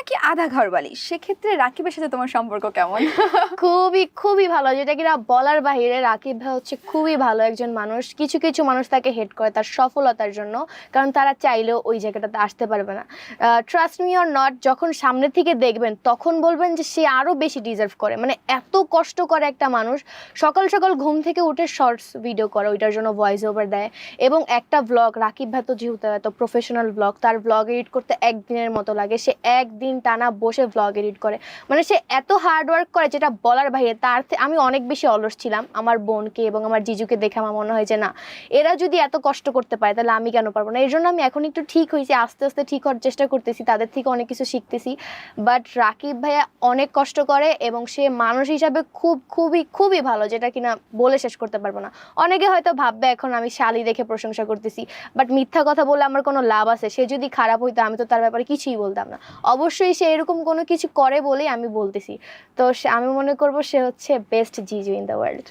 নাকি আধা ঘরবালি, সেক্ষেত্রে রাকিবের সাথে তোমার সম্পর্ক কেমন? খুবই খুবই ভালো, যেটা কিনা বলার বাহিরে। রাকিব ভাই হচ্ছে খুবই ভালো একজন মানুষ। কিছু কিছু মানুষ তাকে হেট করে তার সফলতার জন্য, কারণ তারা চাইলেও ওই জায়গাটাতে আসতে পারবে না। ট্রাস্ট মি অর নট, যখন সামনে থেকে দেখবেন তখন বলবেন যে সে আরও বেশি ডিজার্ভ করে। মানে এত কষ্ট করে একটা মানুষ, সকাল সকাল ঘুম থেকে উঠে শর্টস ভিডিও করে, ওইটার জন্য ভয়েস ওভার দেয়। এবং একটা ব্লগ, রাকিব ভাই তো যেহেতু এত প্রফেশনাল ব্লগ, তার ব্লগ এডিট করতে একদিনের মতো লাগে। সে একদিন টানা বসে ব্লগ এডিট করে। মানে সে এত হার্ড ওয়ার্ক করে যেটা বলার বাইরে। আমি অনেক বেশি অলস ছিলাম। আমার বোনকে এবং আমার জিজুকে দেখে আমার মনে হয় যে না, এরা যদি এত কষ্ট করতে পারে তাহলে আমি কেন পারবো না। এর জন্য আমি এখন একটু ঠিক হয়েছি, আস্তে আস্তে ঠিক হওয়ার চেষ্টা করতেছি, তাদের থেকে অনেক কিছু শিখতেছি। বাট রাকিব ভাইয়া অনেক কষ্ট করে এবং সে মানুষ হিসাবে খুব খুবই খুবই ভালো, যেটা কিনা বলে শেষ করতে পারবো না। অনেকে হয়তো ভাববে এখন আমি শালি দেখে প্রশংসা করতেছি, বাট মিথ্যা কথা বলে আমার কোনো লাভ আছে? সে যদি খারাপ হইতো আমি তো তার ব্যাপারে কিছুই বলতাম না। অবশ্যই সে এরকম কোনো কিছু করে বলেই আমি বলতেছি। তো আমি মনে করবো সে হচ্ছে বেস্ট জিজু ইন দ্য ওয়ার্ল্ড।